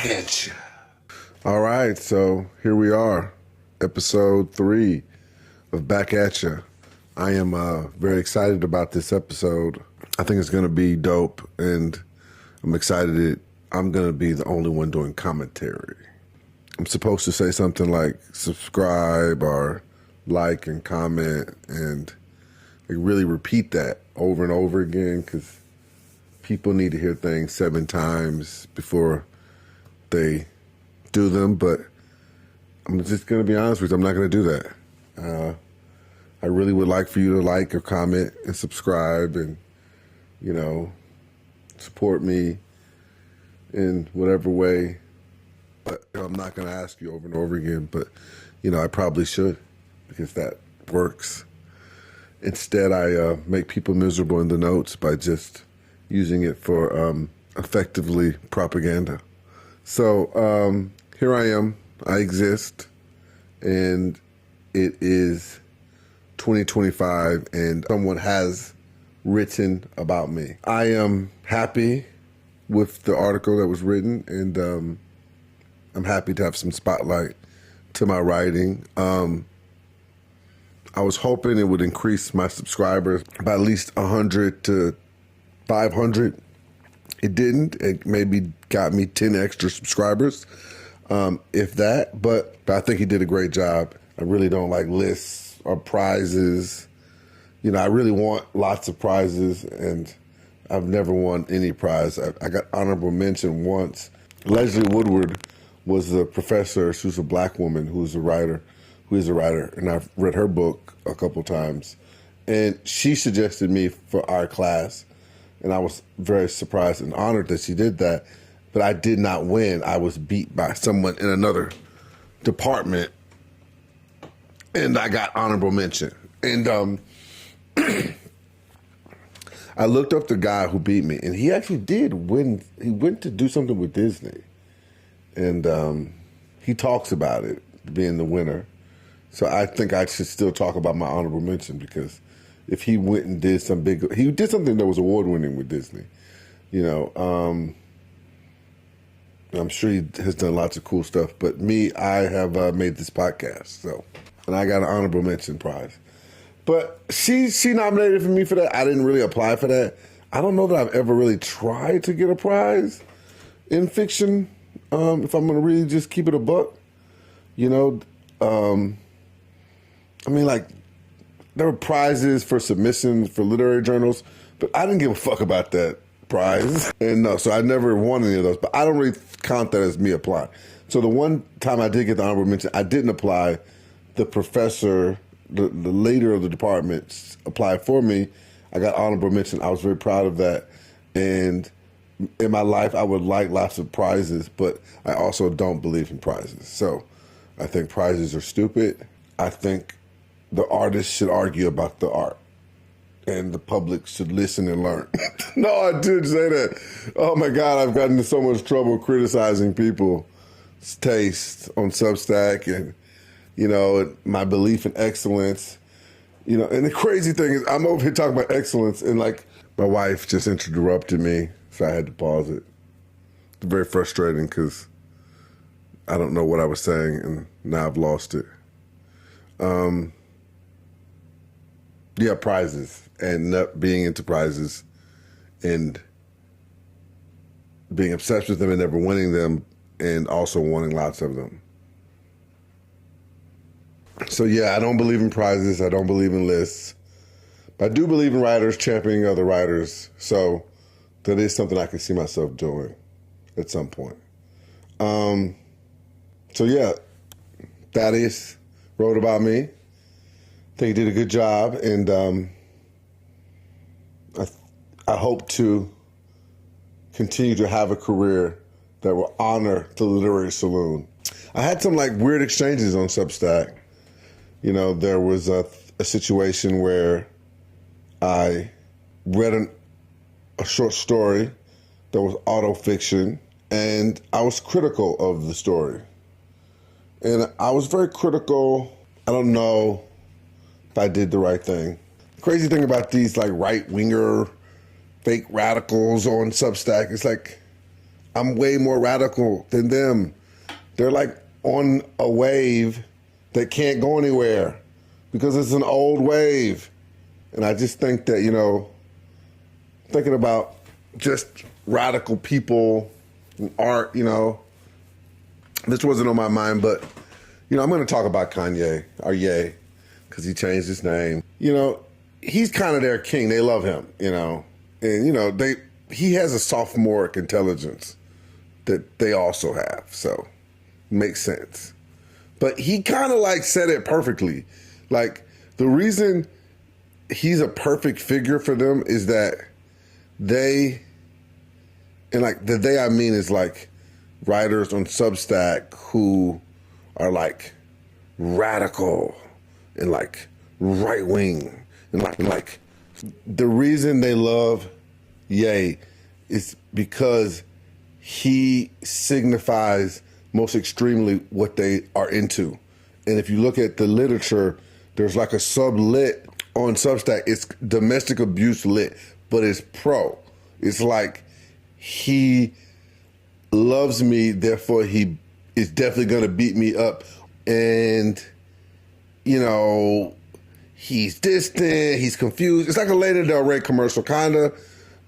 backatcha. All right, so here we are, episode 3 of Backatcha. I am very excited about this episode. I think it's going to be dope, and I'm excited that I'm going to be the only one doing commentary. I'm supposed to say something like subscribe or like and comment and really repeat that over and over again, because people need to hear things 7 times before they do them. But I'm just going to be honest with you, I'm not going to do that. I really would like for you to like or comment and subscribe and, support me in whatever way. But I'm not going to ask you over and over again, but, I probably should, because that works. Instead, I make people miserable in the notes by just using it for effectively propaganda. So here I am. I exist, and it is 2025, and someone has written about me. I am happy with the article that was written, and I'm happy to have some spotlight to my writing. I was hoping it would increase my subscribers by at least 100 to 500. It didn't. It maybe got me 10 extra subscribers, if that. But I think he did a great job. I really don't like lists or prizes. I really want lots of prizes, and I've never won any prize. I got honorable mention once. Leslie Woodward was the professor. She was a black woman who is a writer, and I've read her book a couple times. And she suggested me for our class, and I was very surprised and honored that she did that. But I did not win. I was beat by someone in another department, and I got honorable mention. And I looked up the guy who beat me, and he actually did win. He went to do something with Disney, and he talks about it, being the winner. So I think I should still talk about my honorable mention, because if he went and did he did something that was award-winning with Disney. I'm sure he has done lots of cool stuff. But me, I have made this podcast, and I got an honorable mention prize. But she nominated for me for that. I didn't really apply for that. I don't know that I've ever really tried to get a prize in fiction. If I'm going to really just keep it a buck, there were prizes for submissions for literary journals, but I didn't give a fuck about that prize. And no, so I never won any of those, but I don't really count that as me applying. So the one time I did get the honorable mention, I didn't apply. The professor, the leader of the department, applied for me. I got honorable mention. I was very proud of that. And in my life, I would like lots of prizes, but I also don't believe in prizes. So I think prizes are stupid. I think the artist should argue about the art, and the public should listen and learn. No, I did say that. Oh my God, I've gotten into so much trouble criticizing people's taste on Substack, and my belief in excellence. And the crazy thing is, I'm over here talking about excellence, and my wife just interrupted me, so I had to pause it. It's very frustrating, because I don't know what I was saying, and now I've lost it. Yeah, prizes, and not being into prizes, and being obsessed with them and never winning them, and also wanting lots of them. So yeah, I don't believe in prizes. I don't believe in lists. But I do believe in writers championing other writers. So that is something I can see myself doing at some point. So yeah, Thaddeus wrote about me. I think he did a good job, and I hope to continue to have a career that will honor the literary saloon. I had some weird exchanges on Substack. There was a situation where I read a short story that was autofiction, and I was critical of the story. And I was very critical. I don't know if I did the right thing. Crazy thing about these right-winger fake radicals on Substack is I'm way more radical than them. They're like on a wave that can't go anywhere because it's an old wave. And I just think that, thinking about just radical people and art, this wasn't on my mind, but, I'm going to talk about Kanye, or Ye, because he changed his name. He's kind of their king. They love him, and, he has a sophomoric intelligence that they also have. So makes sense. But he kind of like said it perfectly. Like the reason he's a perfect figure for them is that I mean is like writers on Substack who are like radical and like right wing and like the reason they love Ye is because he signifies most extremely what they are into. And if you look at the literature, there's like a sublit on Substack. It's domestic abuse lit, but it's pro. It's like he loves me, therefore he is definitely going to beat me up. And, he's distant, he's confused. It's like a Lana Del Rey commercial, kind of,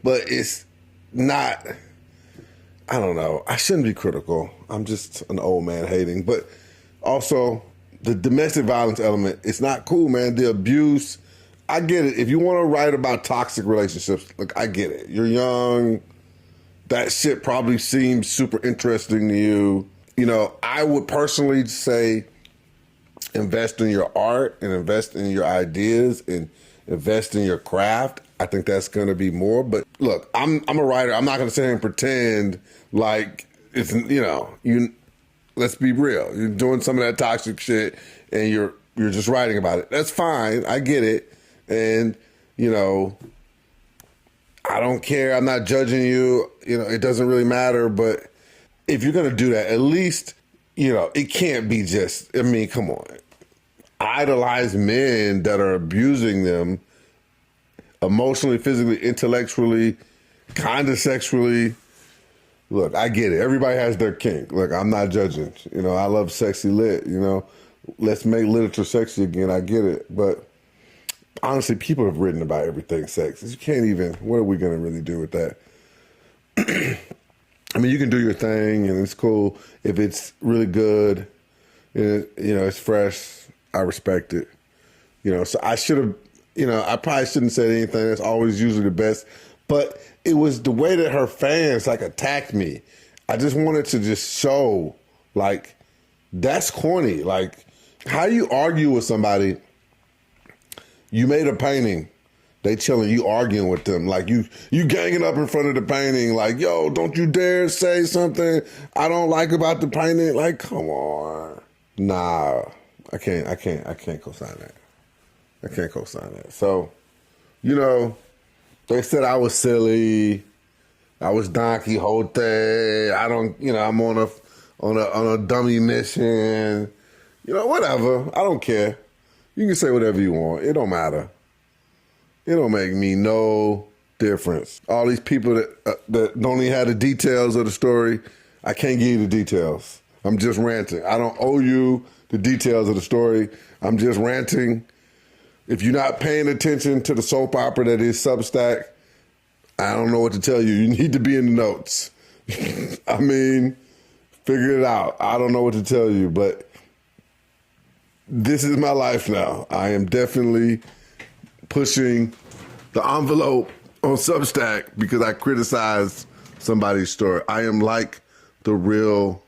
but it's not. I don't know. I shouldn't be critical. I'm just an old man hating. But also, the domestic violence element, it's not cool, man. The abuse, I get it. If you want to write about toxic relationships, look, I get it. You're young. That shit probably seems super interesting to you. I would personally say invest in your art and invest in your ideas and invest in your craft. I think that's going to be more. But look, I'm a writer. I'm not going to sit here and pretend like it's, let's be real. You're doing some of that toxic shit and you're just writing about it. That's fine. I get it. And, I don't care. I'm not judging you. It doesn't really matter. But if you're going to do that, at least, it can't be just, come on. Idolize men that are abusing them emotionally, physically, intellectually, kind of sexually. Look, I get it. Everybody has their kink. Look, I'm not judging. I love sexy lit, Let's make literature sexy again. I get it. But honestly, people have written about everything sex. You can't even, what are we going to really do with that? You can do your thing and it's cool. If it's really good, and it's fresh, I respect it. So I should have, I probably shouldn't say anything. That's always usually the best. But it was the way that her fans attacked me. I just wanted to just show that's corny. How you argue with somebody, you made a painting, they chilling, you arguing with them. You ganging up in front of the painting, yo, don't you dare say something I don't like about the painting. Come on. Nah, I can't co-sign that. I can't co-sign that. So, they said I was silly. I was Don Quixote. I'm on a dummy mission. Whatever. I don't care. You can say whatever you want. It don't matter. It don't make me no difference. All these people that don't even have the details of the story, I can't give you the details. I'm just ranting. I don't owe you the details of the story. I'm just ranting. If you're not paying attention to the soap opera that is Substack, I don't know what to tell you. You need to be in the notes. Figure it out. I don't know what to tell you, but this is my life now. I am definitely pushing the envelope on Substack because I criticized somebody's story. I am like the real,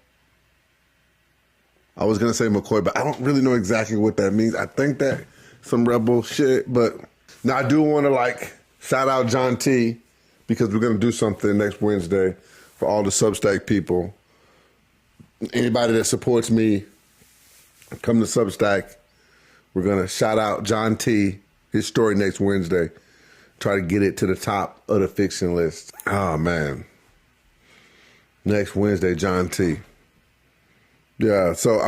I was going to say McCoy, but I don't really know exactly what that means. I think that some rebel shit, but now I do want to shout out John T because we're going to do something next Wednesday for all the Substack people. Anybody that supports me, come to Substack. We're going to shout out John T, his story next Wednesday. Try to get it to the top of the fiction list. Oh, man. Next Wednesday, John T. Yeah, so,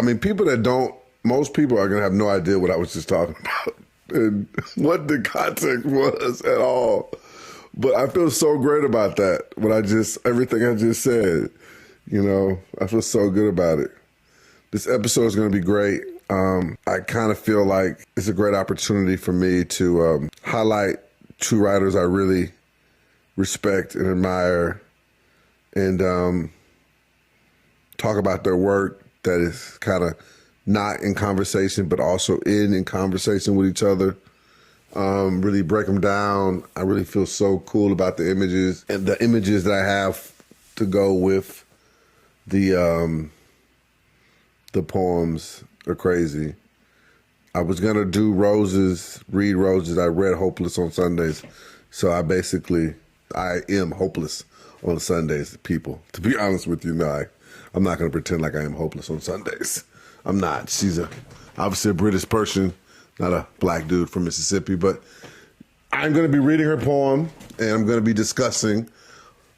most people are going to have no idea what I was just talking about and what the context was at all. But I feel so great about that, everything I just said. I feel so good about it. This episode is going to be great. I kind of feel like it's a great opportunity for me to highlight two writers I really respect and admire, and talk about their work that is kind of not in conversation, but also in conversation with each other. Really break them down. I really feel so cool about the images and the images that I have to go with the poems are crazy. I was gonna do read Roses. I read Hopeless on Sundays, so I am hopeless on Sundays, people. To be honest with you, no, I'm not gonna pretend like I am hopeless on Sundays. I'm not. She's obviously a British person, not a black dude from Mississippi, but I'm gonna be reading her poem and I'm gonna be discussing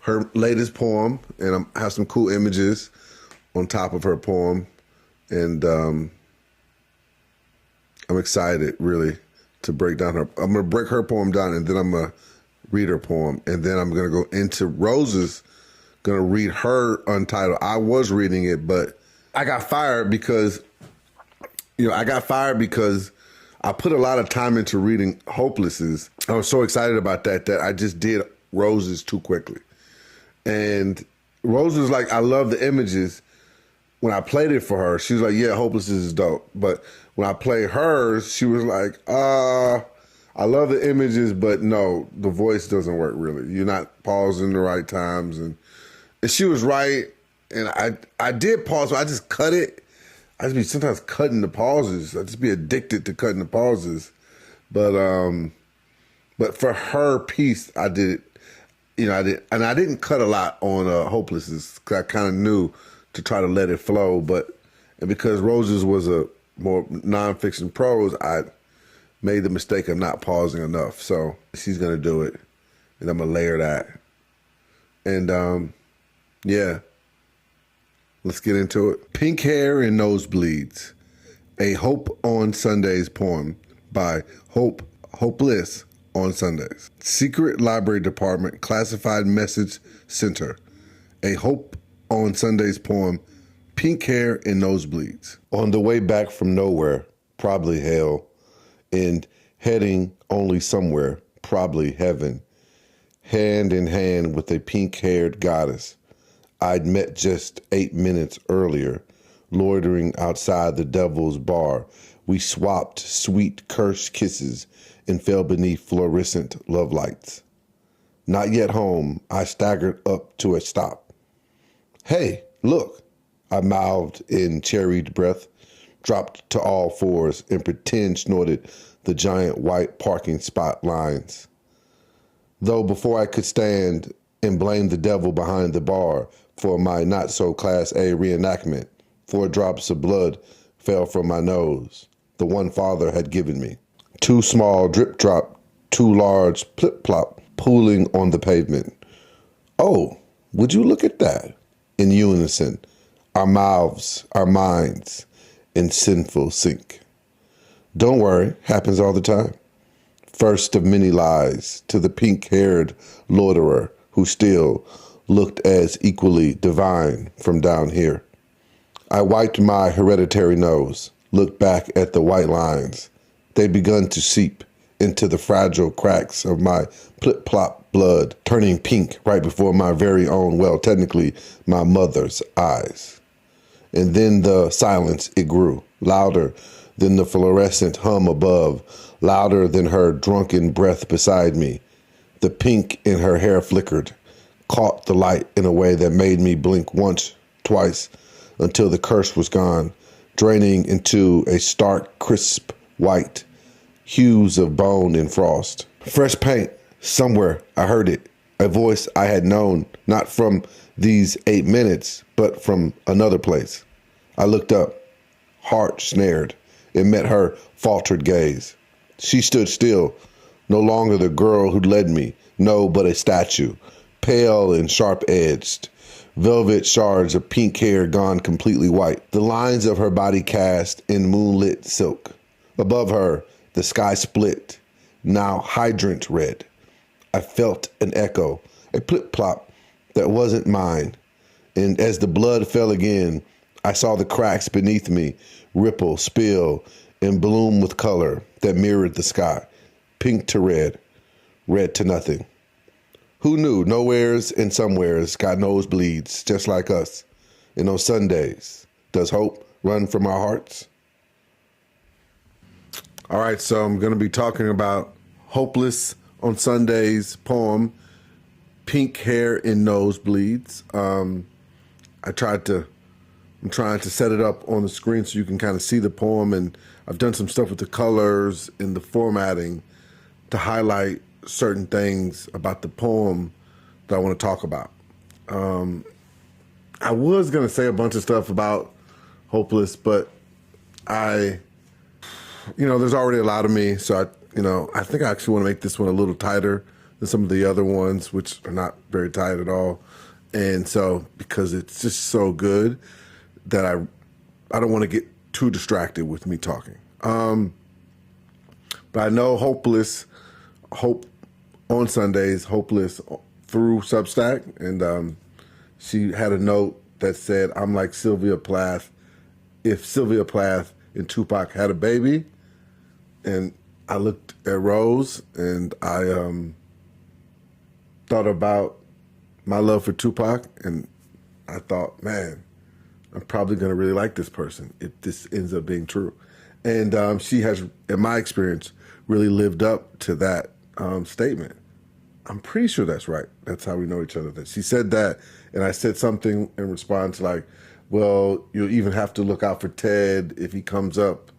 her latest poem, and I have some cool images on top of her poem. And I'm excited, really, to break down I'm going to break her poem down, and then I'm going to read her poem. And then I'm going to go into Rose's, going to read her Untitled. I was reading it, but I got fired because I put a lot of time into reading Hopeless's. I was so excited about that I just did Rose's too quickly. And Rose was like, I love the images. When I played it for her, she was like, yeah, Hopeless is dope. But when I played hers, she was like, I love the images, but no, the voice doesn't work really. You're not pausing the right times. And she was right. And I did pause, but I just cut it. I just be sometimes cutting the pauses. I just be addicted to cutting the pauses. But for her piece, I did it. I did. And I didn't cut a lot on Hopeless's, because I kind of knew to try to let it flow, and because Roses was a more nonfiction prose, I made the mistake of not pausing enough. So she's gonna do it, and I'm gonna layer that. And yeah, let's get into it. Pink Hair and Nosebleeds, a Hope on Sundays poem by Hopeless on Sundays. Secret Library Department Classified Message Center, a Hope on Sunday's poem, Pink Hair and Nosebleeds. On the way back from nowhere, probably hell, and heading only somewhere, probably heaven, hand in hand with a pink-haired goddess I'd met just 8 minutes earlier, loitering outside the Devil's Bar. We swapped sweet cursed kisses and fell beneath fluorescent love lights. Not yet home, I staggered up to a stop. Hey, look, I mouthed in cherried breath, dropped to all fours, and pretend snorted the giant white parking spot lines. Though before I could stand and blame the devil behind the bar for my not-so-Class A reenactment, 4 drops of blood fell from my nose, the one father had given me. 2 small drip-drop, 2 large plip-plop, pooling on the pavement. Oh, would you look at that? In unison, our mouths, our minds, in sinful sync. Don't worry, happens all the time. First of many lies to the pink-haired loiterer who still looked as equally divine from down here. I wiped my hereditary nose, looked back at the white lines. They'd begun to seep into the fragile cracks of my plip-plop blood, turning pink right before my very own, well, technically my mother's eyes. And then the silence, it grew, louder than the fluorescent hum above, louder than her drunken breath beside me. The pink in her hair flickered, caught the light in a way that made me blink once, twice, until the curse was gone, draining into a stark, crisp white, hues of bone and frost. Fresh paint. Somewhere I heard it, a voice I had known, not from these 8 minutes, but from another place. I looked up, heart snared, and met her faltered gaze. She stood still, no longer the girl who'd led me, no, but a statue, pale and sharp-edged, velvet shards of pink hair gone completely white, the lines of her body cast in moonlit silk. Above her, the sky split, now hydrant red. I felt an echo, a plip-plop that wasn't mine, And as the blood fell again, I saw the cracks beneath me ripple, spill, and bloom with color that mirrored the sky, pink to red, red to nothing. Who knew? Nowheres and somewheres got nosebleeds, just like us. And on Sundays, does hope run from our hearts? All right, so I'm going to be talking about Hopeless on Sundays poem, Pink Hair and Nosebleeds. I'm trying to set it up on the screen so you can kind of see the poem, and I've done some stuff with the colors and the formatting to highlight certain things about the poem that I want to talk about. I was going to say a bunch of stuff about Hopeless, but there's already a lot of me, so I think I actually want to make this one a little tighter than some of the other ones, which are not very tight at all. And so, because it's just so good that I don't want to get too distracted with me talking. But I know Hopeless, Hope on Sundays, Hopeless through Substack, and she had a note that said, I'm like Sylvia Plath if Sylvia Plath and Tupac had a baby. And I looked at Rose, and I thought about my love for Tupac, and I thought, man, I'm probably going to really like this person if this ends up being true. And she has, in my experience, really lived up to that statement. I'm pretty sure that's right. That's how we know each other. That she said that, and I said something in response like, well, you'll even have to look out for Ted if he comes up.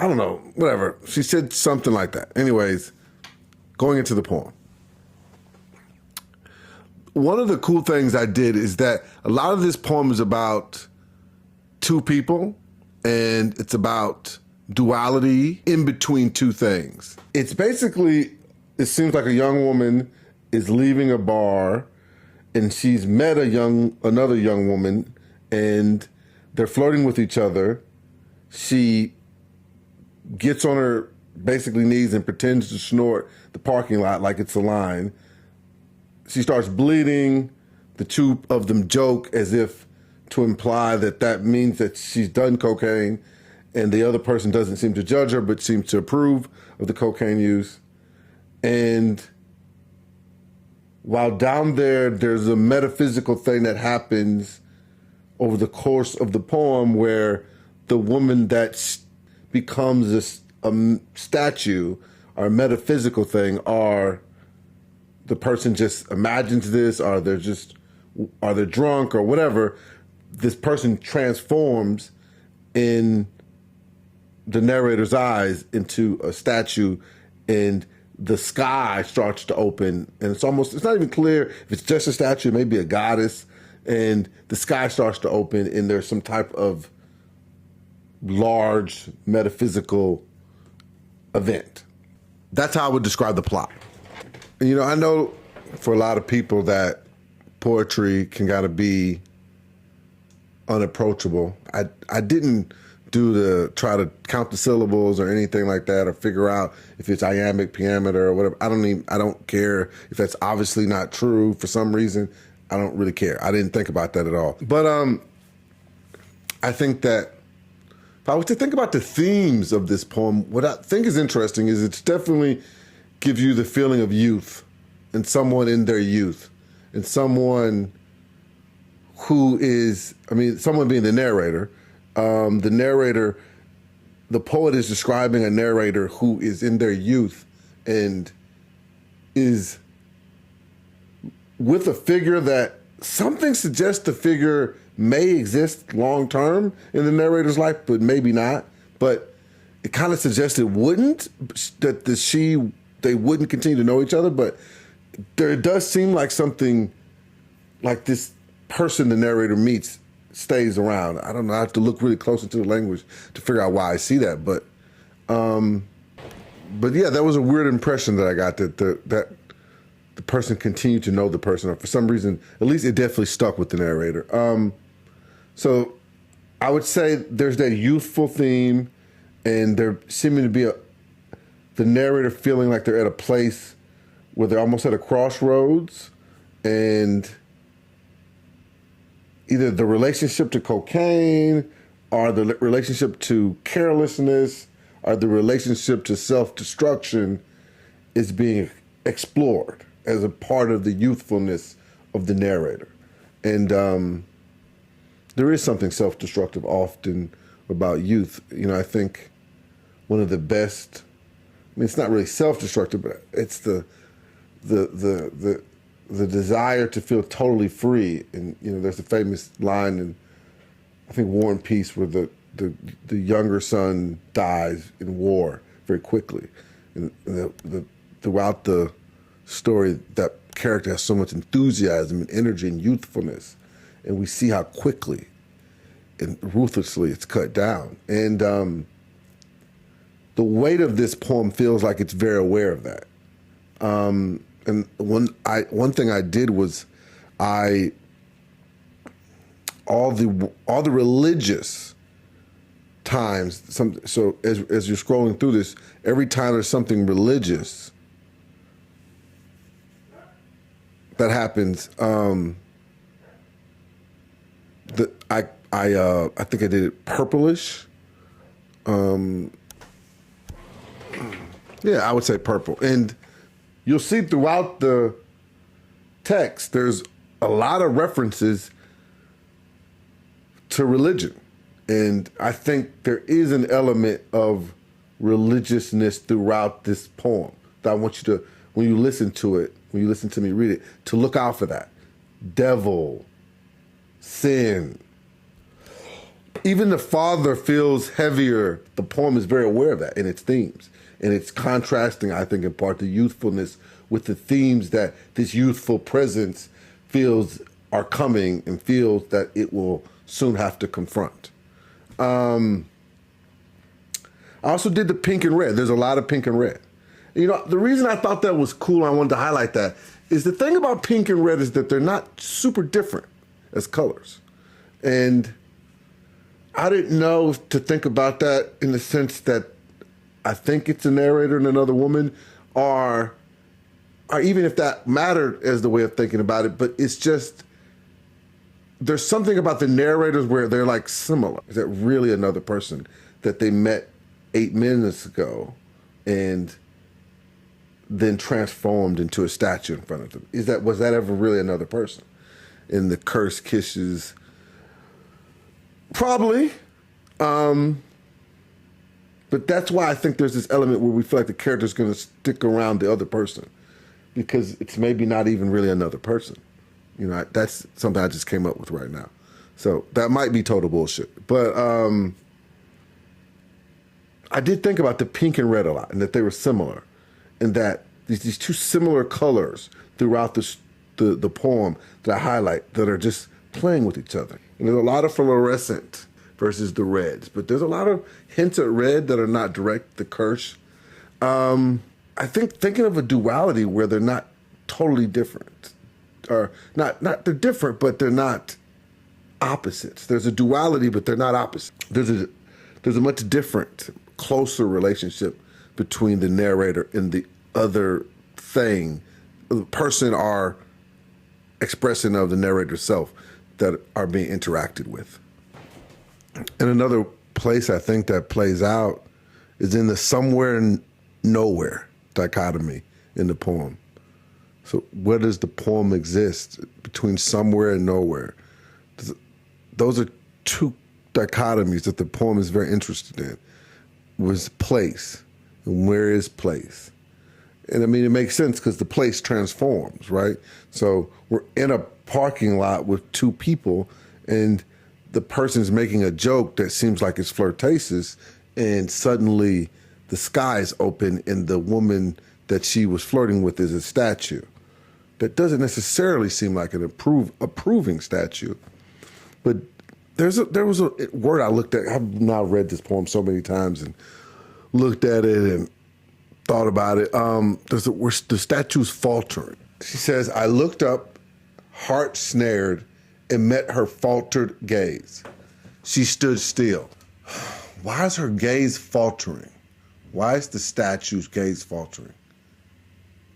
I don't know, whatever. She said something like that. Anyways, going into the poem. One of the cool things I did is that a lot of this poem is about two people, and it's about duality in between two things. It's basically, it seems like a young woman is leaving a bar, and she's met another young woman, and they're flirting with each other. She gets on her basically knees and pretends to snort the parking lot like it's a line. She starts bleeding. The two of them joke as if to imply that means that she's done cocaine, and the other person doesn't seem to judge her but seems to approve of the cocaine use. And while down there's a metaphysical thing that happens over the course of the poem where the woman that becomes a statue or a metaphysical thing, or the person just imagines this, or they're drunk or whatever, this person transforms in the narrator's eyes into a statue, and the sky starts to open, and it's not even clear if it's just a statue, maybe a goddess, and the sky starts to open, and there's some type of large metaphysical event. That's how I would describe the plot. And, I know for a lot of people that poetry can gotta be unapproachable. I didn't try to count the syllables or anything like that, or figure out if it's iambic pentameter or whatever. I don't care if that's obviously not true for some reason. I don't really care. I didn't think about that at all. But I think that if I was to think about the themes of this poem, what I think is interesting is it's definitely gives you the feeling of youth, and someone in their youth, and someone who is, someone being the narrator. The poet is describing a narrator who is in their youth and is with a figure that something suggests the figure may exist long term in the narrator's life, but maybe not. But it kind of suggests it wouldn't, that they wouldn't continue to know each other. But there does seem like something like this person the narrator meets stays around. I don't know. I have to look really close into the language to figure out why I see that. But yeah, that was a weird impression that I got, that the person continued to know the person, or for some reason, at least it definitely stuck with the narrator. So I would say there's that youthful theme, and there seeming to be the narrator feeling like they're at a place where they're almost at a crossroads, and either the relationship to cocaine, or the relationship to carelessness, or the relationship to self-destruction is being explored as a part of the youthfulness of the narrator. And there is something self-destructive often about youth. I think one of the best, it's not really self-destructive, but it's the desire to feel totally free. And, there's a famous line in, I think, War and Peace, where the younger son dies in war very quickly. And throughout the story, that character has so much enthusiasm and energy and youthfulness. And we see how quickly and ruthlessly it's cut down. And the weight of this poem feels like it's very aware of that. And one thing I did was all the religious times. So as you're scrolling through this, every time there's something religious that happens, I think I did it purplish. Yeah, I would say purple. And you'll see throughout the text, there's a lot of references to religion. And I think there is an element of religiousness throughout this poem that I want you to, when you listen to me read it, to look out for that. Devil, sin. Even the father feels heavier. The poem is very aware of that in its themes. And it's contrasting, I think, in part, the youthfulness with the themes that this youthful presence feels are coming and feels that it will soon have to confront. I also did the pink and red. There's a lot of pink and red. The reason I thought that was cool, and I wanted to highlight that, is the thing about pink and red is that they're not super different as colors. And I didn't know to think about that in the sense that I think it's a narrator and another woman, or even if that mattered as the way of thinking about it, but it's just, there's something about the narrators where they're like similar. Is that really another person that they met 8 minutes ago and then transformed into a statue in front of them? Was that ever really another person? In the cursed kisses, probably. But that's why I think there's this element where we feel like the character's going to stick around the other person, because it's maybe not even really another person. That's something I just came up with right now. So that might be total bullshit. But I did think about the pink and red a lot, and that they were similar, and that these two similar colors throughout the poem that I highlight that are just playing with each other. And there's a lot of fluorescent versus the reds, but there's a lot of hints at red that are not direct, the curse. I think thinking of a duality where they're not totally different, or not they're different, but they're not opposites. There's a duality, but they're not opposites. There's a much different, closer relationship between the narrator and the other thing, the person or expression of the narrator's self that are being interacted with. And another place I think that plays out is in the somewhere and nowhere dichotomy in the poem. So where does the poem exist between somewhere and nowhere? Those are two dichotomies that the poem is very interested in. Was place, and where is place? And I mean, it makes sense because the place transforms, right? So we're in a parking lot with two people, and the person's making a joke that seems like it's flirtatious, and suddenly the skies open and the woman that she was flirting with is a statue. That doesn't necessarily seem like an approving statue, but there was a word I looked at. I've now read this poem so many times and looked at it and thought about it. The statue's faltering. She says, "I looked up, heart snared, and met her faltered gaze. She stood still." Why is her gaze faltering? Why is the statue's gaze faltering?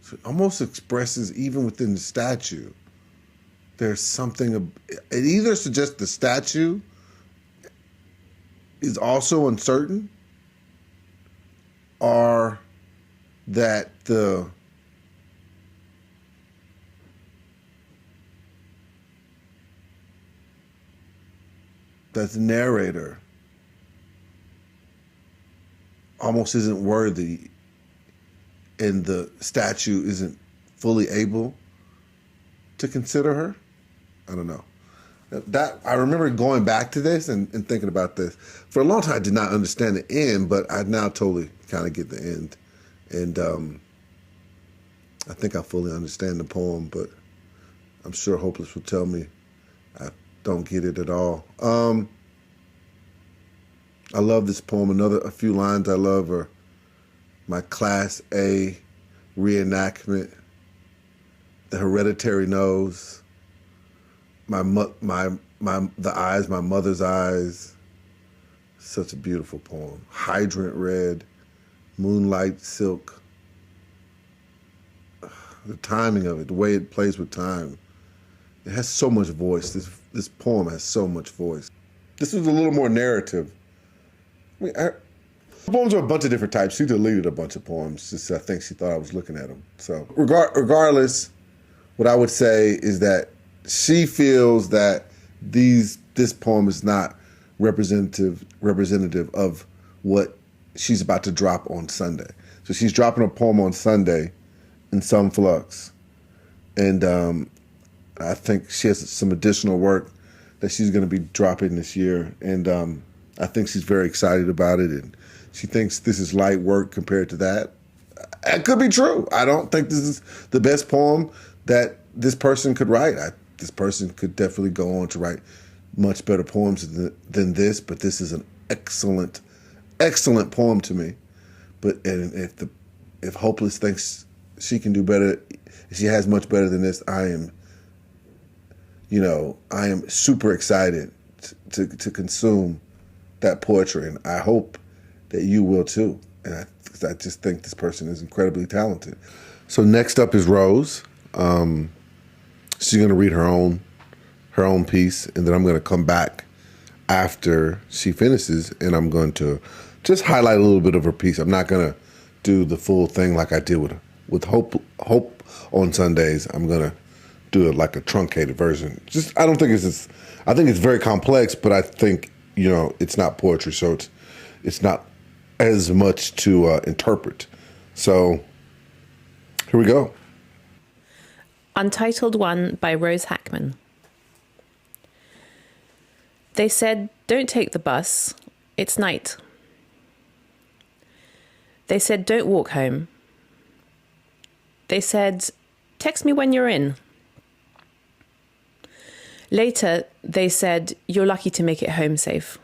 So it almost expresses, even within the statue, there's something, it either suggests the statue is also uncertain, or that the narrator almost isn't worthy and the statue isn't fully able to consider her. I don't know. That I remember going back to this and thinking about this. For a long time, I did not understand the end, but I now totally kind of get the end. And I think I fully understand the poem, but I'm sure Hopeless will tell me I don't get it at all. I love this poem. A few lines I love are my Class A reenactment, the hereditary nose, the eyes, my mother's eyes. Such a beautiful poem. Hydrant red, moonlight silk. The timing of it, the way it plays with time. It has so much voice. This poem has so much voice. This was a little more narrative. I mean, poems are a bunch of different types. She deleted a bunch of poems. Just I think she thought I was looking at them. So regardless, what I would say is that she feels that this poem is not representative of what she's about to drop on Sunday. So she's dropping a poem on Sunday in some flux. And I think she has some additional work that she's going to be dropping this year. And I think she's very excited about it. And she thinks this is light work compared to that. It could be true. I don't think this is the best poem that this person could write. This person could definitely go on to write much better poems than this, but this is an excellent, excellent poem to me. But if Hopeless thinks she can do better, if she has much better than this, I am super excited to consume that poetry, and I hope that you will too. And I just think this person is incredibly talented. So next up is Rose. She's going to read her own piece, and then I'm going to come back after she finishes, and I'm going to just highlight a little bit of her piece. I'm not going to do the full thing like I did with Hope on Sundays. I'm going to do it like a truncated version. I don't think I think it's very complex, but I think, it's not poetry, so it's not as much to interpret. So here we go. Untitled One by Rose Hackman. They said, "Don't take the bus. It's night." They said, "Don't walk home." They said, "Text me when you're in." Later, they said, "You're lucky to make it home safe."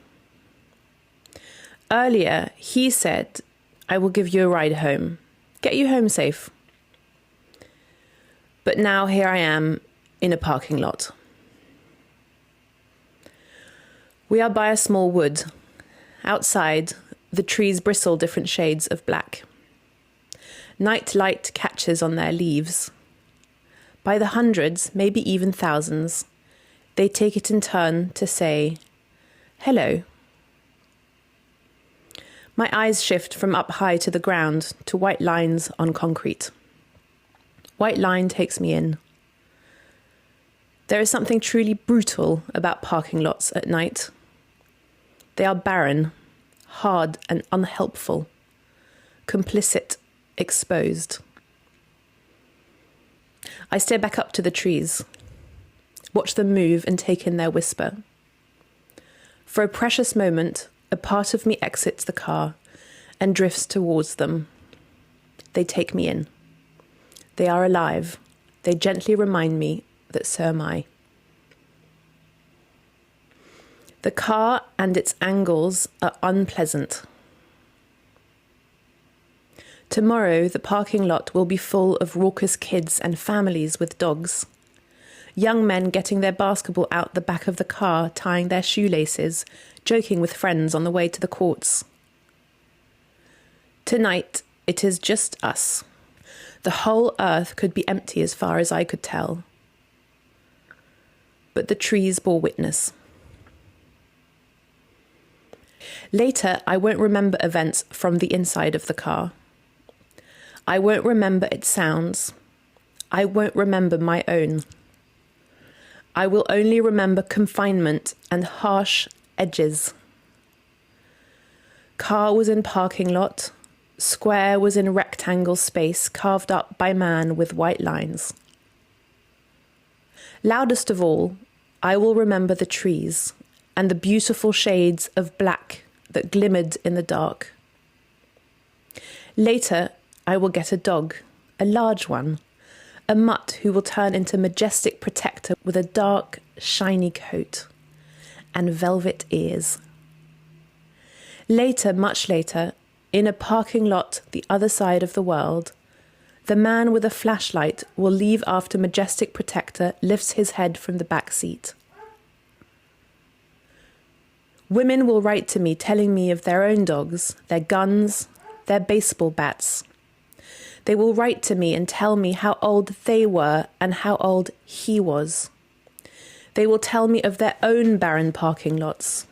Earlier, he said, "I will give you a ride home. Get you home safe." But now here I am in a parking lot. We are by a small wood. Outside, the trees bristle different shades of black. Night light catches on their leaves. By the hundreds, maybe even thousands, they take it in turn to say, "Hello." My eyes shift from up high to the ground to white lines on concrete. White line takes me in. There is something truly brutal about parking lots at night. They are barren, hard and unhelpful, complicit, exposed. I stare back up to the trees, watch them move and take in their whisper. For a precious moment, a part of me exits the car and drifts towards them. They take me in. They are alive. They gently remind me that so am I. The car and its angles are unpleasant. Tomorrow, the parking lot will be full of raucous kids and families with dogs. Young men getting their basketball out the back of the car, tying their shoelaces, joking with friends on the way to the courts. Tonight, it is just us. The whole earth could be empty as far as I could tell. but the trees bore witness. Later, I won't remember events from the inside of the car. I won't remember its sounds. I won't remember my own. I will only remember confinement and harsh edges. Car was in parking lot. Square was in rectangle space carved up by man with white lines. Loudest of all, I will remember the trees and the beautiful shades of black that glimmered in the dark. Later, I will get a dog, a large one, a mutt who will turn into majestic protector with a dark, shiny coat and velvet ears. Later, much later, in a parking lot the other side of the world, the man with a flashlight will leave after majestic protector lifts his head from the back seat. Women will write to me telling me of their own dogs, their guns, their baseball bats. They will write to me and tell me how old they were and how old he was. They will tell me of their own barren parking lots.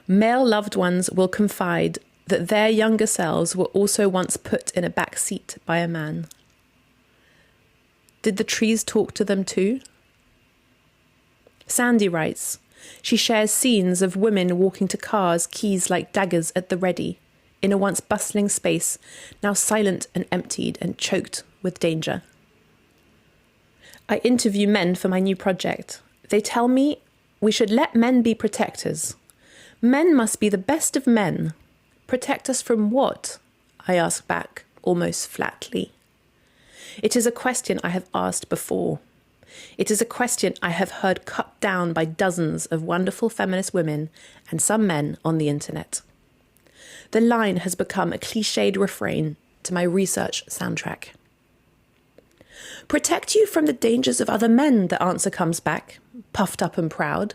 Male loved ones will confide that their younger selves were also once put in a back seat by a man. Did the trees talk to them too? Sandy writes, she shares scenes of women walking to cars, keys like daggers at the ready, in a once bustling space, now silent and emptied and choked with danger. I interview men for my new project. They tell me we should let men be protectors. Men must be the best of men. Protect us from what? I ask back, almost flatly. It is a question I have asked before. It is a question I have heard cut down by dozens of wonderful feminist women and some men on the internet. The line has become a cliched refrain to my research soundtrack. Protect you from the dangers of other men, the answer comes back, puffed up and proud.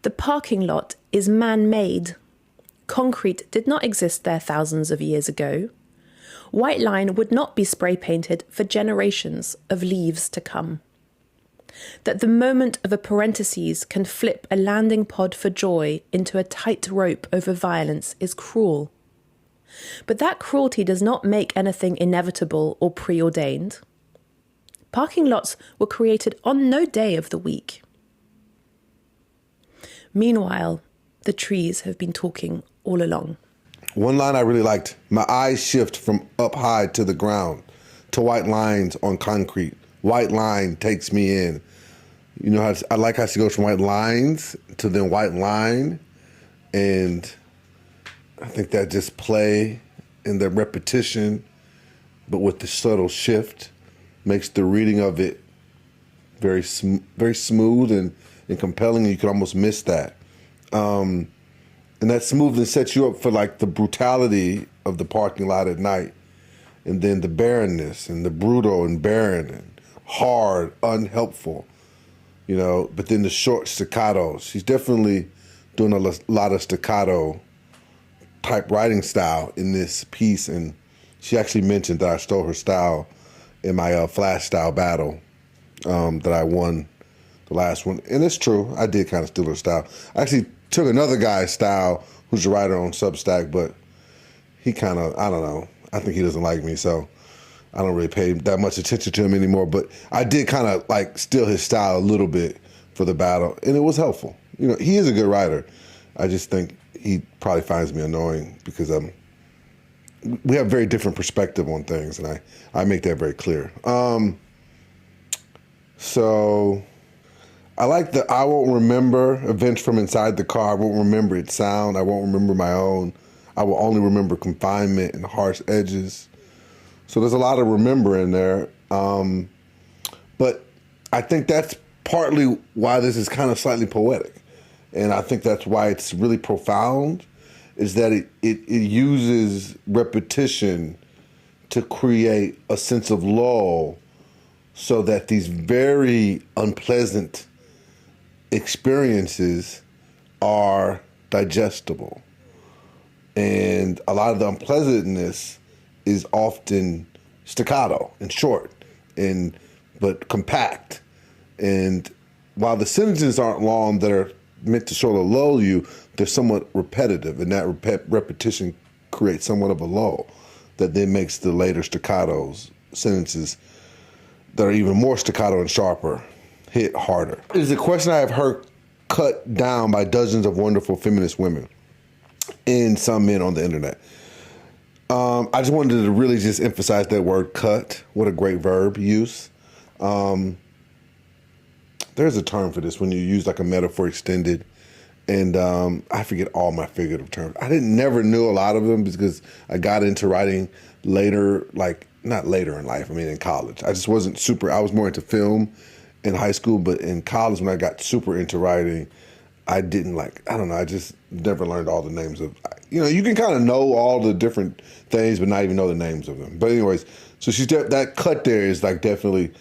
The parking lot is man-made. Concrete did not exist there thousands of years ago. White line would not be spray-painted for generations of leaves to come. That the moment of a parenthesis can flip a landing pod for joy into a tight rope over violence is cruel. But that cruelty does not make anything inevitable or preordained. Parking lots were created on no day of the week. Meanwhile, the trees have been talking all along. One line I really liked, my eyes shift from up high to the ground, to white lines on concrete. White line takes me in. You know, I like how she goes from white lines to then white line. And I think that just play and the repetition, but with the subtle shift, makes the reading of it very smooth and compelling. You could almost miss that. And that smoothness sets you up for like the brutality of the parking lot at night, and then the barrenness and the brutal and barren and hard, unhelpful, you know, but then the short staccatos. She's definitely doing a lot of staccato type writing style in this piece, and she actually mentioned that I stole her style in my flash style battle that I won the last one. And it's true, I did kind of steal her style. I actually took another guy's style who's a writer on Substack, but he kind of, I don't know, I think he doesn't like me, so I don't really pay that much attention to him anymore. But I did kind of like steal his style a little bit for the battle, and it was helpful. You know, he is a good writer. I just think he probably finds me annoying because we have very different perspective on things, and I make that very clear. So I like the I won't remember events from inside the car. I won't remember its sound. I won't remember my own. I will only remember confinement and harsh edges. So there's a lot of remembering there. But I think that's partly why this is kind of slightly poetic. And I think that's why it's really profound, is that it uses repetition to create a sense of lull so that these very unpleasant experiences are digestible. And a lot of the unpleasantness is often staccato and short, but compact And while the sentences aren't long that are meant to sort of lull you, they're somewhat repetitive, and that repetition creates somewhat of a lull that then makes the later staccatos, sentences that are even more staccato and sharper, hit harder. It is a question I have heard cut down by dozens of wonderful feminist women and some men on the internet. I just wanted to really just emphasize that word cut. What a great verb use. There's a term for this when you use like a metaphor extended. And I forget all my figurative terms. I never knew a lot of them because I got into writing later, like not later in life, I mean in college. I just wasn't I was more into film in high school, but in college when I got super into writing, I just never learned all the names of, you can kind of know all the different things, but not even know the names of them. But anyways, so that cut there is like definitely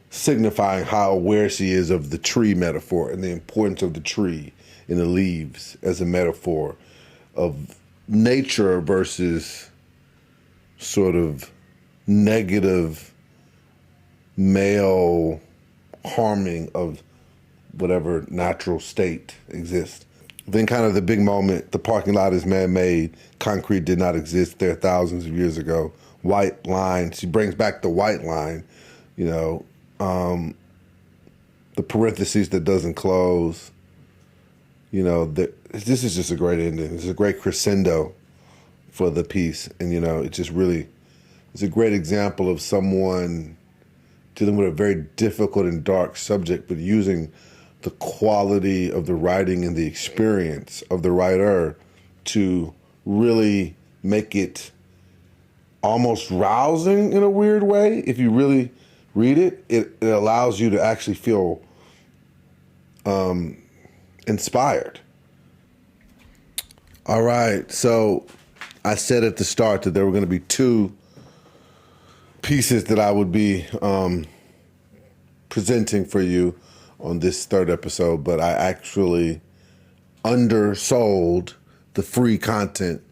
signifying how aware she is of the tree metaphor and the importance of the tree and the leaves as a metaphor of nature versus sort of negative male harming of whatever natural state exists. Then kind of the big moment, the parking lot is man-made, concrete did not exist there thousands of years ago. White line, she brings back the white line, the parentheses that doesn't close. This is just a great ending. It's a great crescendo for the piece. And, it's a great example of someone dealing with a very difficult and dark subject, but using the quality of the writing and the experience of the writer to really make it almost rousing in a weird way. If you really read it, it allows you to actually feel inspired. All right, so I said at the start that there were going to be two pieces that I would be presenting for you on this third episode, but I actually undersold the free content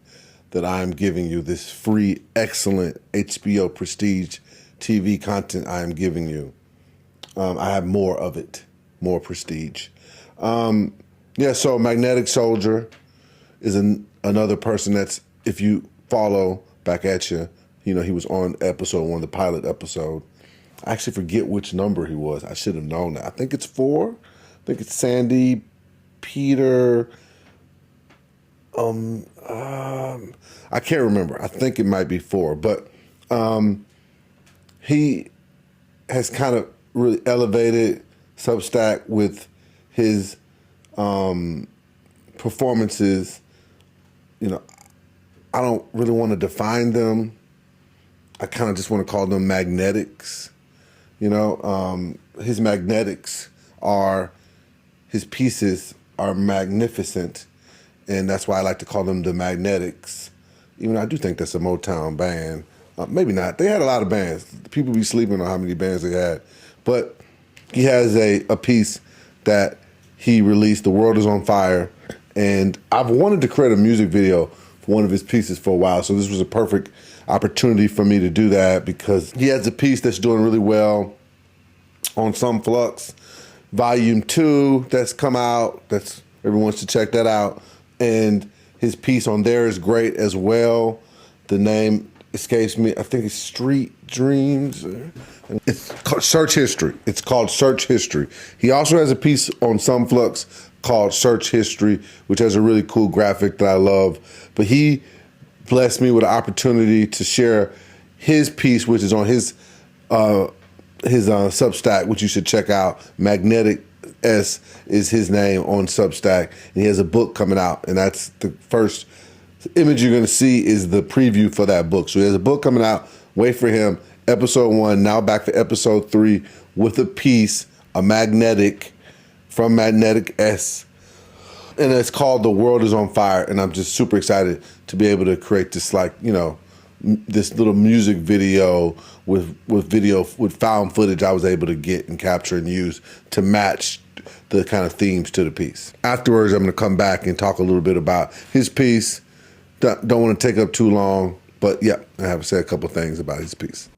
that I'm giving you, this free, excellent HBO Prestige TV content I am giving you. I have more of it, more prestige. So Magnetic Soldier is another person that's, if you follow backatcha, he was on episode 1, the pilot episode. I actually forget which number he was. I should have known that. I think it's 4. I think it's Sandy, Peter. I can't remember. I think it might be 4. But he has kind of really elevated Substack with his performances. I don't really want to define them. I kind of just want to call them magnetics. His magnetics his pieces are magnificent, and that's why I like to call them the Magnetics. Even though I do think that's a Motown band. Maybe not. They had a lot of bands. People be sleeping on how many bands they had. But he has a piece that he released, The World is on Fire, and I've wanted to create a music video for one of his pieces for a while, so this was a perfect opportunity for me to do that because he has a piece that's doing really well on Some Flux, Volume 2 that's come out. Everyone should check that out. And his piece on there is great as well. The name escapes me. I think it's Street Dreams. It's called Search History. It's called Search History. He also has a piece on Some Flux called Search History, which has a really cool graphic that I love. But he blessed me with an opportunity to share his piece, which is on his Substack, which you should check out. Magnetic S is his name on Substack, and he has a book coming out, and that's the first image you're going to see is the preview for that book. So he has a book coming out. Wait for him. Episode 1, now back for episode 3 with a piece, a magnetic from Magnetic S. And it's called The World is on Fire. And I'm just super excited to be able to create this, this little music video with found footage I was able to get and capture and use to match the kind of themes to the piece. Afterwards, I'm going to come back and talk a little bit about his piece. Don't want to take up too long, but yeah, I have to say a couple things about his piece.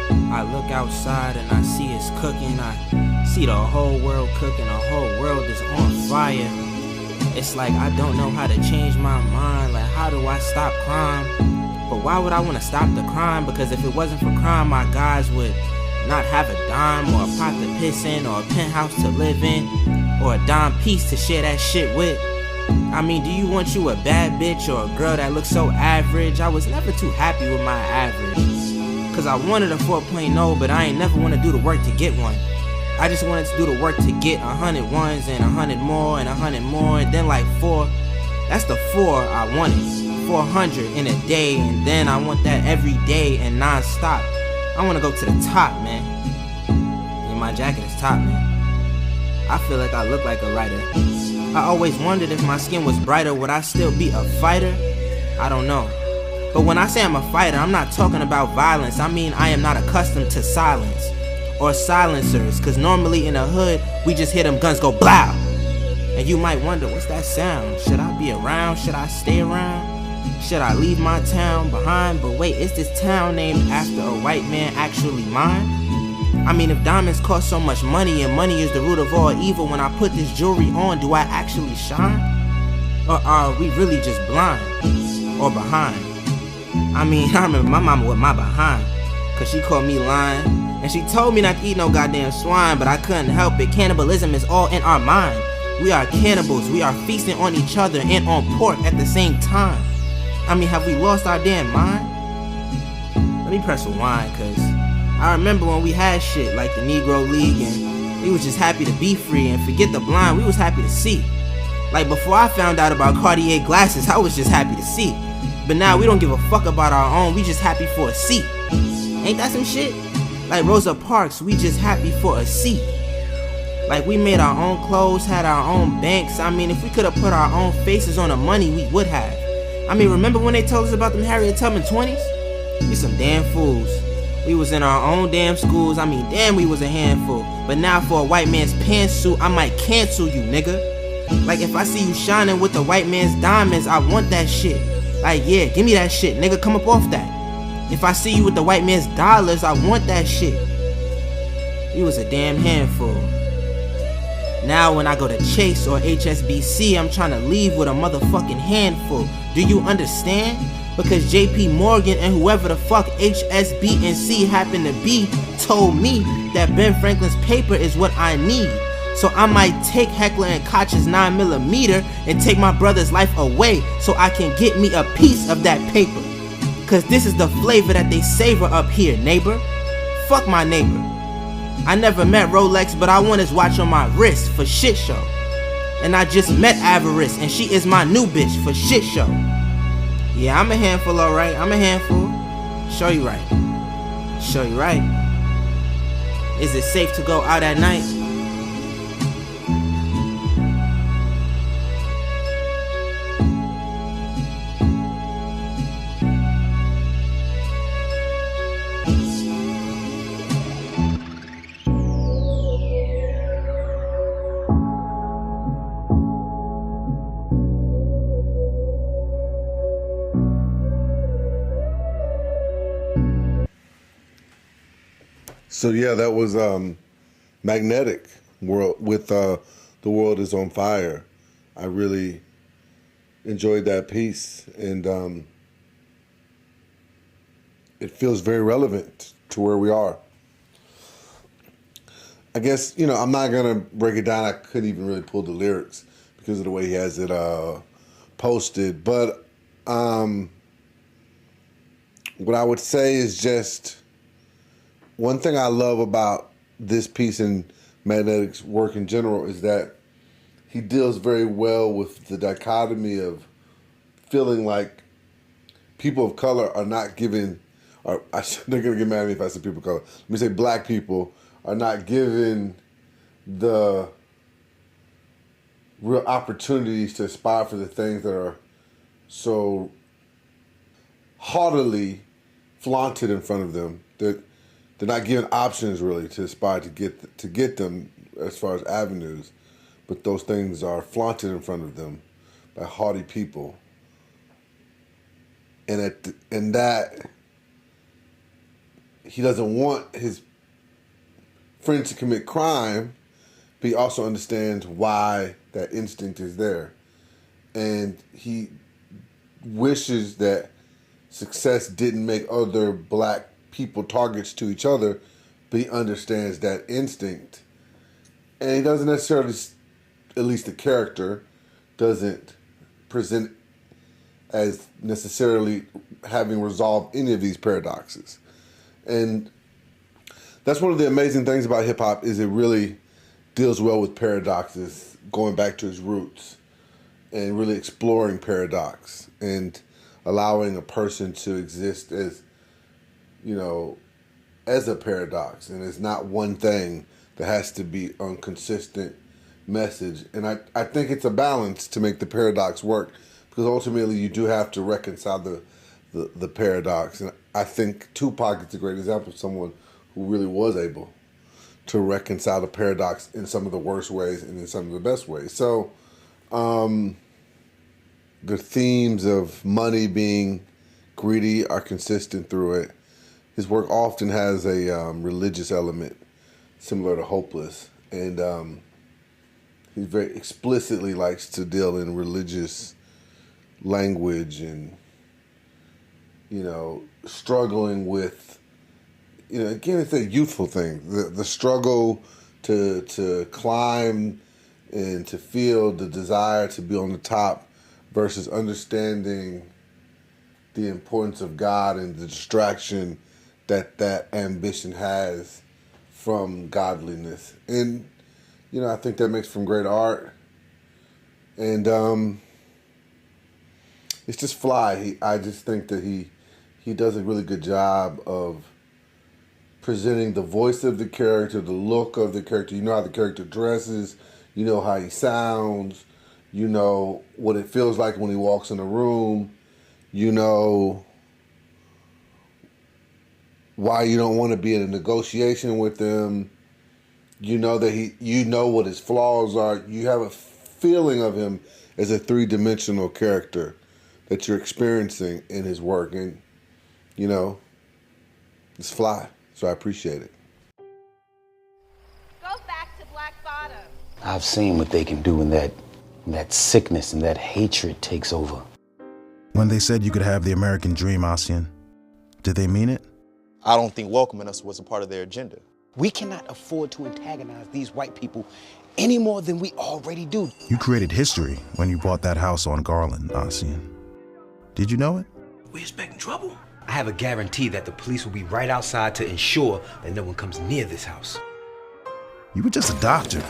I look outside and I see it's cooking. I see the whole world cooking. The whole world is on fire. It's like I don't know how to change my mind. Like, how do I stop crime? But why would I want to stop the crime? Because if it wasn't for crime, my guys would not have a dime or a pot to piss in or a penthouse to live in or a dime piece to share that shit with. I mean, do you want you a bad bitch or a girl that looks so average? I was never too happy with my average. Cause I wanted a 4.0, but I ain't never want to do the work to get one. I just wanted to do the work to get 100 ones and 100 more and 100 more and then like 4. That's the 4 I wanted. 400 in a day, and then I want that every day and non-stop. I want to go to the top, man. And my jacket is top, man. I feel like I look like a writer. I always wondered if my skin was brighter, would I still be a fighter? I don't know. But when I say I'm a fighter, I'm not talking about violence. I mean, I am not accustomed to silence or silencers, cause normally in the hood, we just hear them guns go blow. And you might wonder, what's that sound? Should I be around? Should I stay around? Should I leave my town behind? But wait, is this town named after a white man actually mine? I mean, if diamonds cost so much money and money is the root of all evil, when I put this jewelry on, do I actually shine? Or are we really just blind or behind? I mean, I remember my mama with my behind, cause she called me lying, and she told me not to eat no goddamn swine, but I couldn't help it. Cannibalism is all in our mind. We are cannibals. We are feasting on each other and on pork at the same time. I mean, have we lost our damn mind? Let me press rewind, cause I remember when we had shit like the Negro League and we was just happy to be free, and forget the blind, we was happy to see. Like before I found out about Cartier glasses, I was just happy to see. But now we don't give a fuck about our own, we just happy for a seat. Ain't that some shit? Like Rosa Parks, we just happy for a seat. Like we made our own clothes, had our own banks. I mean, if we could have put our own faces on the money, we would have. I mean, remember when they told us about them Harriet Tubman 20s? We some damn fools. We was in our own damn schools. I mean, damn, we was a handful. But now for a white man's pantsuit, I might cancel you, nigga. Like if I see you shining with the white man's diamonds, I want that shit. Like, yeah, give me that shit, nigga, come up off that. If I see you with the white man's dollars, I want that shit. You was a damn handful. Now when I go to Chase or HSBC, I'm trying to leave with a motherfucking handful. Do you understand? Because JP Morgan and whoever the fuck HSBC happen to be told me that Ben Franklin's paper is what I need. So I might take Heckler and Koch's 9mm and take my brother's life away so I can get me a piece of that paper. Cause this is the flavor that they savor up here, neighbor. Fuck my neighbor. I never met Rolex, but I want his watch on my wrist for shit show. And I just met Avarice, and she is my new bitch for shit show. Yeah, I'm a handful, alright. I'm a handful. Show you right. Show you right. Is it safe to go out at night? So yeah, that was Magnetic World with The World Is on Fire. I really enjoyed that piece, and it feels very relevant to where we are. I guess, I'm not going to break it down. I couldn't even really pull the lyrics because of the way he has it posted. But what I would say is just one thing I love about this piece and Magnetic's work in general is that he deals very well with the dichotomy of feeling like people of color are not given, or they're going to get mad at me if I say people of color. Let me say black people are not given the real opportunities to aspire for the things that are so haughtily flaunted in front of them. That they're not given options really to aspire to get them as far as avenues, but those things are flaunted in front of them by haughty people. And that he doesn't want his friends to commit crime, but he also understands why that instinct is there. And he wishes that success didn't make other black people targets to each other, but he understands that instinct. And he doesn't necessarily, at least the character, doesn't present as necessarily having resolved any of these paradoxes. And that's one of the amazing things about hip hop is it really deals well with paradoxes, going back to its roots and really exploring paradox and allowing a person to exist as, as a paradox. And it's not one thing that has to be on consistent message. And I think it's a balance to make the paradox work, because ultimately you do have to reconcile the paradox. And I think Tupac is a great example of someone who really was able to reconcile the paradox in some of the worst ways and in some of the best ways. So the themes of money being greedy are consistent through it. His work often has a religious element similar to Hopeless. And he very explicitly likes to deal in religious language and, struggling with, again, it's a youthful thing. The struggle to climb and to feel the desire to be on the top versus understanding the importance of God and the distraction that ambition has from godliness. And, I think that makes from great art. And it's just fly. I just think that he does a really good job of presenting the voice of the character, the look of the character. You know how the character dresses. You know how he sounds. You know what it feels like when he walks in a room. You know why you don't want to be in a negotiation with him. You know that you know what his flaws are. You have a feeling of him as a three-dimensional character that you're experiencing in his work. And, it's fly. So I appreciate it. Go back to Black Bottom. I've seen what they can do when that sickness and that hatred takes over. When they said you could have the American dream, Asian, did they mean it? I don't think welcoming us was a part of their agenda. We cannot afford to antagonize these white people any more than we already do. You created history when you bought that house on Garland, Asian. Did you know it? We expecting trouble? I have a guarantee that the police will be right outside to ensure that no one comes near this house. You were just a doctor,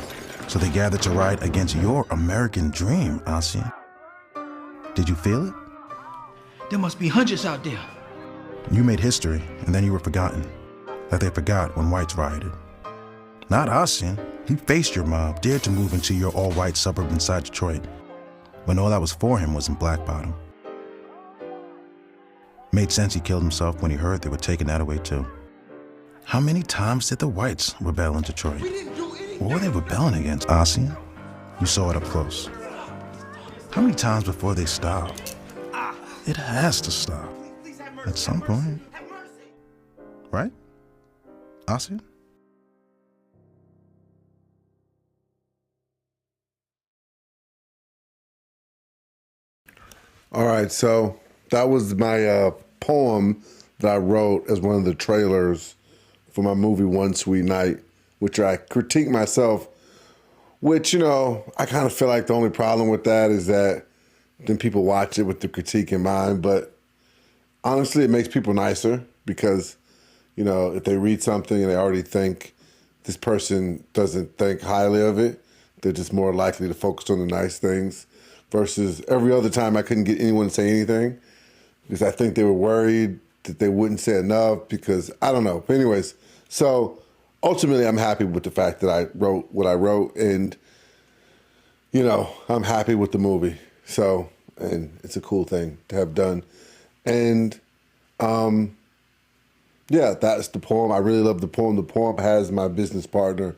so they gathered to ride against your American dream, Asian. Did you feel it? There must be hundreds out there. You made history, and then you were forgotten. Like they forgot when whites rioted. Not Asian. He faced your mob, dared to move into your all-white suburb inside Detroit, when all that was for him was in Black Bottom. Made sense he killed himself when he heard they were taking that away too. How many times did the whites rebel in Detroit? What were they rebelling against, Asian? You saw it up close. How many times before they stopped? It has to stop at some point. Right? Asian? All right, so that was my poem that I wrote as one of the trailers for my movie One Sweet Night, which I critique myself, which, I kind of feel like the only problem with that is that then people watch it with the critique in mind. But honestly, it makes people nicer because, if they read something and they already think this person doesn't think highly of it, they're just more likely to focus on the nice things. Versus every other time I couldn't get anyone to say anything because I think they were worried that they wouldn't say enough because I don't know. But anyways, so ultimately I'm happy with the fact that I wrote what I wrote and, I'm happy with the movie. So, and it's a cool thing to have done. And, yeah, that's the poem. I really love the poem. The poem has my business partner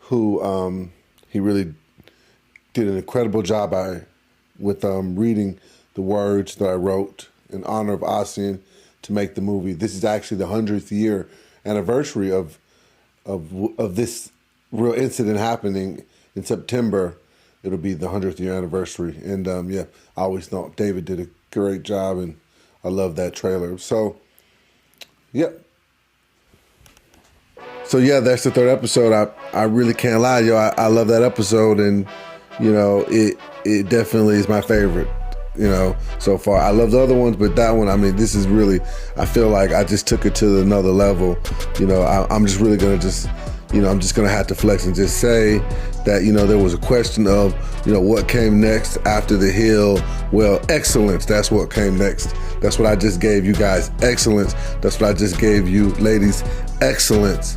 who, he really did an incredible job with reading the words that I wrote in honor of Asian. to make the movie. This is actually the 100th year anniversary of this real incident happening in September. It'll be the 100th year anniversary. And I always thought David did a great job, and I love that trailer. So, So that's the third episode. I really can't lie, yo. I love that episode, and it definitely is my favorite, so far. I love the other ones, but that one, I mean, this is really, I feel like I just took it to another level. I'm just really gonna I'm just gonna have to flex and just say that, there was a question of, what came next after The Hill. Well, excellence, that's what came next. That's what I just gave you guys, excellence. That's what I just gave you, ladies, excellence.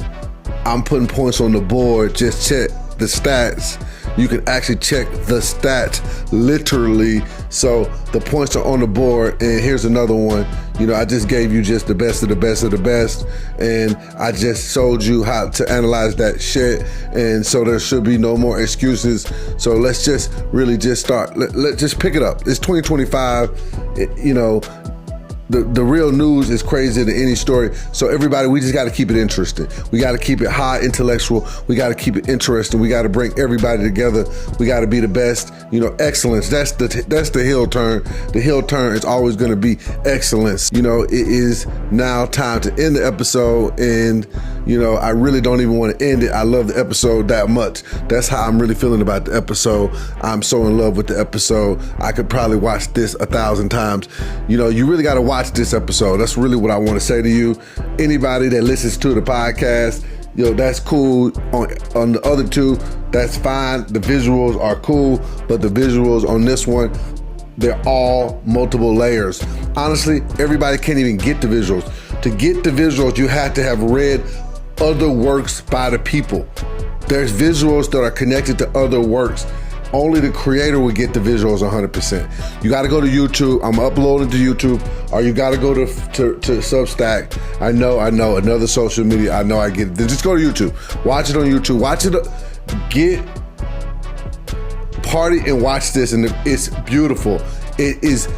I'm putting points on the board. Just check the stats. You can actually check the stats literally. So the points are on the board. And here's another one. I just gave you just the best of the best of the best. And I just showed you how to analyze that shit. And so there should be no more excuses. So let's just really just start. Let's just pick it up. It's 2025. The real news is crazier than any story. So everybody, we just got to keep it interesting. We got to keep it high intellectual. We got to keep it interesting. We got to bring everybody together. We got to be the best. Excellence. That's the Hill turn. The Hill turn is always going to be excellence. It is now time to end the episode, and I really don't even want to end it. I love the episode that much. That's how I'm really feeling about the episode. I'm so in love with the episode. I could probably watch this 1,000 times. You really got to watch this episode. That's really what I want to say to you. Anybody that listens to the podcast, that's cool. On the other two, that's fine. The visuals are cool, but the visuals on this one, they're all multiple layers. Honestly, everybody can't even get the visuals. To get the visuals, you have to have read other works by the people. There's visuals that are connected to other works. Only the creator would get the visuals 100%. You got to go to YouTube. I'm uploading to YouTube, or you got to go to Substack. I know, another social media. I know I get it. Just go to YouTube. Watch it on YouTube. Watch it. Get party and watch this, and it's beautiful. It is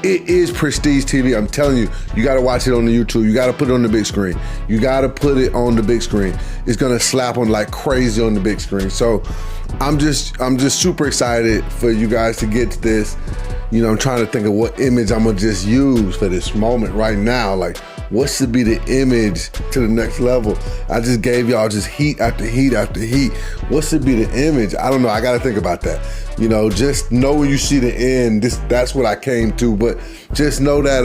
it is prestige TV. I'm telling you, you got to watch it on the YouTube. You got to put it on the big screen. You got to put it on the big screen. It's gonna slap on like crazy on the big screen. So I'm just super excited for you guys to get to this. I'm trying to think of what image I'm gonna just use for this moment right now. Like, what should be the image to the next level? I just gave y'all just heat after heat after heat. What should be the image? I don't know. I got to think about that. Just know when you see the end. That's what I came to. But just know that,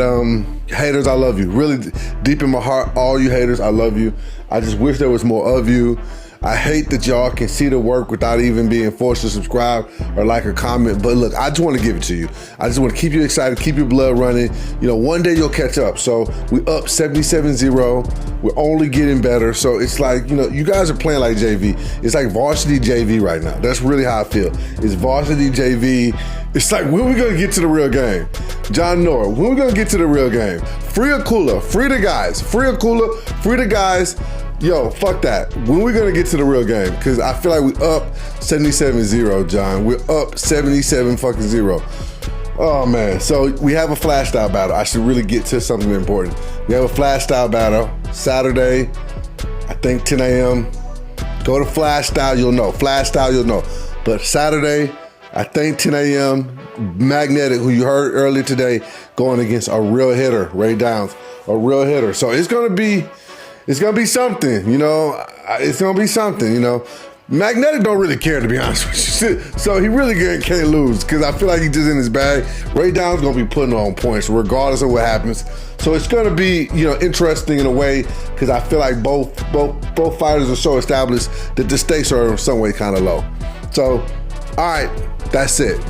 haters, I love you. Really deep in my heart, all you haters, I love you. I just wish there was more of you. I hate that y'all can see the work without even being forced to subscribe or like or comment. But look, I just want to give it to you. I just want to keep you excited, keep your blood running. One day you'll catch up. So we up 77-0. We're only getting better. So it's like, you guys are playing like JV. It's like varsity JV right now. That's really how I feel. It's varsity JV. It's like, when we going to get to the real game? John Nora, when we going to get to the real game? Free Akula, free the guys. Free Akula, free the guys. Yo, fuck that. When we gonna get to the real game? Because I feel like we up 77-0, John. We're up 77-0. Oh man. So we have a flash style battle. I should really get to something important. We have a flash style battle Saturday, I think 10 a.m. Go to Flash Style, you'll know. Flash Style, you'll know. But Saturday, I think 10 a.m. Magnetic, who you heard earlier today, going against a real hitter, Ray Downs, a real hitter. So it's gonna be something, It's gonna be something, Magnetic don't really care, to be honest with you. So he really can't lose, because I feel like he's just in his bag. Ray Downs gonna be putting on points regardless of what happens. So it's gonna be, interesting in a way, because I feel like both fighters are so established that the stakes are in some way kind of low. So, all right, that's it.